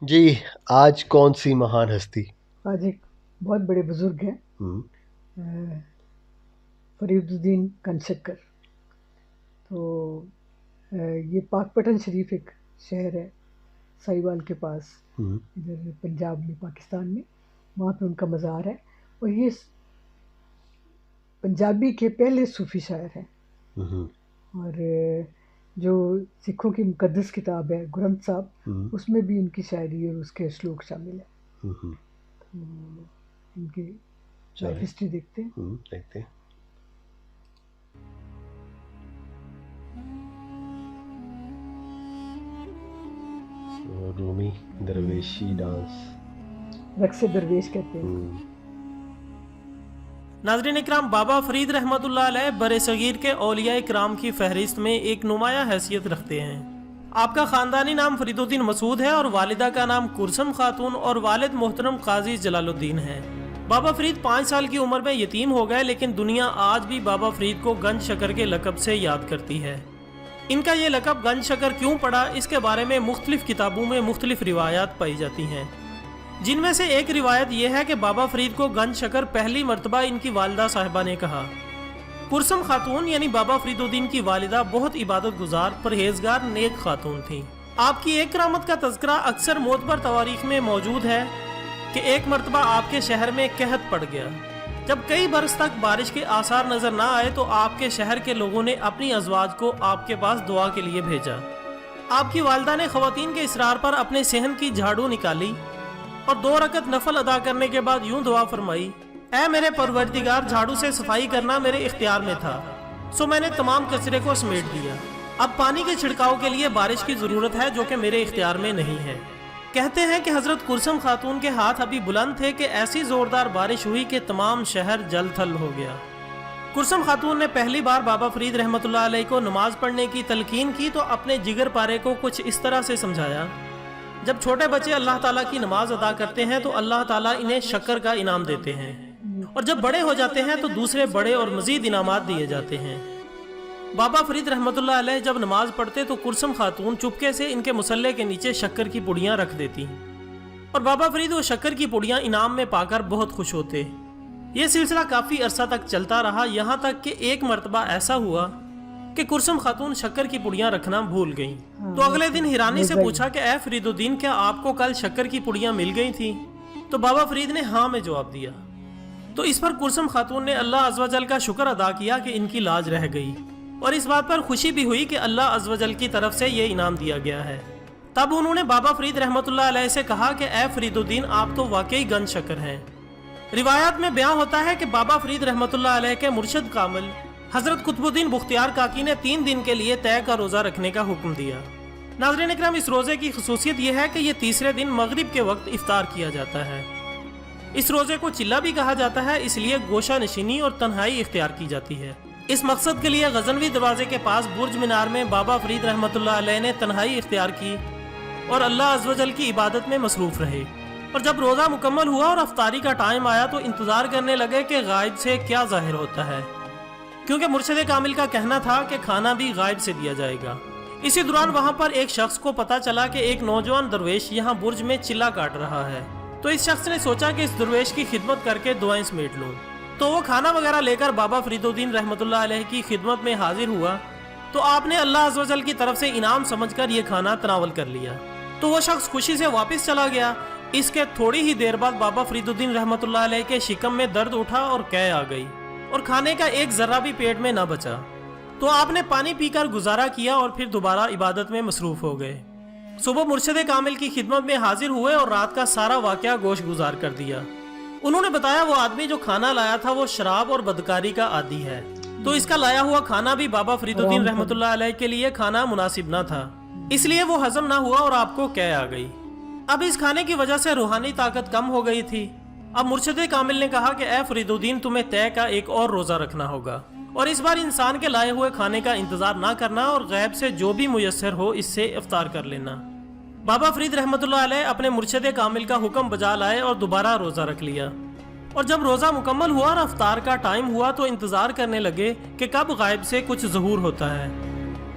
جی آج کون سی مہان ہستی؟ آج ایک بہت بڑے بزرگ ہیں، فرید الدین کنشکر۔ تو یہ پاک پٹن شریف ایک شہر ہے سائیوال کے پاس، ادھر پنجاب میں، پاکستان میں، وہاں پہ ان کا مزار ہے۔ اور یہ پنجابی کے پہلے صوفی شاعر ہیں، اور جو سکھوں کی مقدس کتاب ہے گرنتھ صاحب، اس میں بھی ان کی شاعری اور اس کے اشلوک شامل ہے۔ تو ان کی لائف ہسٹری دیکھتے ہیں۔ رومی درویشی ڈانس، رقص درویش کہتے ہیں۔ ناظرین اکرام، بابا فرید رحمۃ اللہ علیہ بر صغیر کے اولیاء کرام کی فہرست میں ایک نمایاں حیثیت رکھتے ہیں۔ آپ کا خاندانی نام فرید الدین مسعود ہے اور والدہ کا نام کرسم خاتون اور والد محترم قاضی جلال الدین ہے۔ بابا فرید 5 سال کی عمر میں یتیم ہو گئے، لیکن دنیا آج بھی بابا فرید کو گنج شکر کے لقب سے یاد کرتی ہے۔ ان کا یہ لقب گنج شکر کیوں پڑا، اس کے بارے میں مختلف کتابوں میں مختلف روایات پائی جاتی ہیں، جن میں سے ایک روایت یہ ہے کہ بابا فرید کو گنج شکر پہلی مرتبہ ان کی والدہ صاحبہ نے کہا۔ کرسم خاتون یعنی بابا فرید الدین کی والدہ بہت عبادت گزار، پرہیزگار، نیک خاتون تھیں۔ آپ کی ایک کرامت کا تذکرہ اکثر معتبر تواریخ میں موجود ہے کہ ایک مرتبہ آپ کے شہر میں قحط پڑ گیا۔ جب کئی برس تک بارش کے آثار نظر نہ آئے تو آپ کے شہر کے لوگوں نے اپنی ازواج کو آپ کے پاس دعا کے لیے بھیجا۔ آپ کی والدہ نے خواتین کے اصرار پر اپنے صحن کی جھاڑو نکالی اور 2 رکعت نفل ادا کرنے کے بعد یوں دعا فرمائی: اے میرے پروردگار، جھاڑو سے صفائی کرنا میرے اختیار میں تھا، سو میں نے تمام کچرے کو سمیٹ دیا۔ اب پانی کے چھڑکاؤ کے لیے بارش کی ضرورت ہے، جو کہ میرے اختیار میں نہیں ہے۔ کہتے ہیں کہ حضرت کرسم خاتون کے ہاتھ ابھی بلند تھے کہ ایسی زوردار بارش ہوئی کہ تمام شہر جل تھل ہو گیا۔ کرسم خاتون نے پہلی بار بابا فرید رحمۃ اللہ علیہ کو نماز پڑھنے کی تلقین کی تو اپنے جگر پارے کو کچھ اس طرح سے سمجھایا: جب چھوٹے بچے اللہ تعالیٰ کی نماز ادا کرتے ہیں تو اللہ تعالیٰ انہیں شکر کا انعام دیتے ہیں، اور جب بڑے ہو جاتے ہیں تو دوسرے بڑے اور مزید انعامات دیے جاتے ہیں۔ بابا فرید رحمۃ اللہ علیہ جب نماز پڑھتے تو کرسم خاتون چپکے سے ان کے مصلے کے نیچے شکر کی پڑیاں رکھ دیتی، اور بابا فرید وہ شکر کی پڑیاں انعام میں پا کر بہت خوش ہوتے۔ یہ سلسلہ کافی عرصہ تک چلتا رہا، یہاں تک کہ ایک مرتبہ ایسا ہوا کہ کرسم خاتون شکر کی پڑیاں رکھنا بھول گئیں۔ تو اگلے دن حیرانی سے پوچھا کہ اے فرید الدین، کیا آپ کو کل شکر کی پڑیاں مل گئی تھیں؟ تو بابا فرید نے ہاں میں جواب دیا۔ تو اس پر کرسم خاتون نے اللہ عز و جل کا شکر ادا کیا کہ ان کی لاج رہ گئی، اور اس بات پر خوشی بھی ہوئی کہ اللہ عز و جل کی طرف سے یہ انعام دیا گیا ہے۔ تب انہوں نے بابا فرید رحمۃ اللہ علیہ سے کہا کہ اے فرید الدین، آپ تو واقعی گنج شکر ہیں۔ روایات میں بیان ہوتا ہے کہ بابا فرید رحمۃ اللہ علیہ کے مرشد کامل حضرت قطب الدین بختیار کاکی نے 3 دن کے لیے طے کا روزہ رکھنے کا حکم دیا۔ ناظرین اکرام، اس روزے کی خصوصیت یہ ہے کہ یہ تیسرے دن مغرب کے وقت افطار کیا جاتا ہے۔ اس روزے کو چلہ بھی کہا جاتا ہے، اس لیے گوشہ نشینی اور تنہائی اختیار کی جاتی ہے۔ اس مقصد کے لیے غزنوی دروازے کے پاس برج مینار میں بابا فرید رحمۃ اللہ علیہ نے تنہائی اختیار کی اور اللہ عز و جل کی عبادت میں مصروف رہے، اور جب روزہ مکمل ہوا اور افطاری کا ٹائم آیا تو انتظار کرنے لگے کہ غائب سے کیا ظاہر ہوتا ہے، کیونکہ مرشد کامل کا کہنا تھا کہ کھانا بھی غائب سے دیا جائے گا۔ اسی دوران وہاں پر ایک شخص کو پتا چلا کہ ایک نوجوان درویش یہاں برج میں چلہ کاٹ رہا ہے، تو اس شخص نے سوچا کہ اس درویش کی خدمت کر کے دعائیں سمیٹ لوں۔ تو وہ کھانا وغیرہ لے کر بابا فرید الدین رحمۃ اللہ علیہ کی خدمت میں حاضر ہوا، تو آپ نے اللہ عز و جل کی طرف سے انعام سمجھ کر یہ کھانا تناول کر لیا۔ تو وہ شخص خوشی سے واپس چلا گیا۔ اس کے تھوڑی ہی دیر بعد بابا فرید الدین رحمۃ اللہ علیہ کے شکم میں درد اٹھا اور قے آ گئی، اور کھانے کا ایک ذرہ بھی پیٹ میں نہ بچا۔ تو آپ نے پانی پی کر گزارا کیا اور پھر دوبارہ عبادت میں مصروف ہو گئے۔ صبح مرشد کامل کی خدمت میں حاضر ہوئے اور رات کا سارا واقعہ گوش گزار کر دیا۔ انہوں نے بتایا وہ آدمی جو کھانا لایا تھا وہ شراب اور بدکاری کا عادی ہے، تو اس کا لایا ہوا کھانا بھی بابا فرید الدین رحمۃ اللہ علیہ کے لیے کھانا مناسب نہ تھا، اس لیے وہ ہضم نہ ہوا اور آپ کو قے آ گئی۔ اب اس کھانے کی وجہ سے روحانی طاقت کم ہو گئی تھی۔ اب مرشد کامل نے کہا کہ اے فرید الدین، تمہیں طے کا ایک اور روزہ رکھنا ہوگا، اور اس بار انسان کے لائے ہوئے کھانے کا انتظار نہ کرنا اور غیب سے جو بھی میسر ہو اس سے افطار کر لینا۔ بابا فرید رحمۃ اللہ علیہ اپنے مرشد کامل کا حکم بجا لائے اور دوبارہ روزہ رکھ لیا، اور جب روزہ مکمل ہوا اور افطار کا ٹائم ہوا تو انتظار کرنے لگے کہ کب غائب سے کچھ ظہور ہوتا ہے۔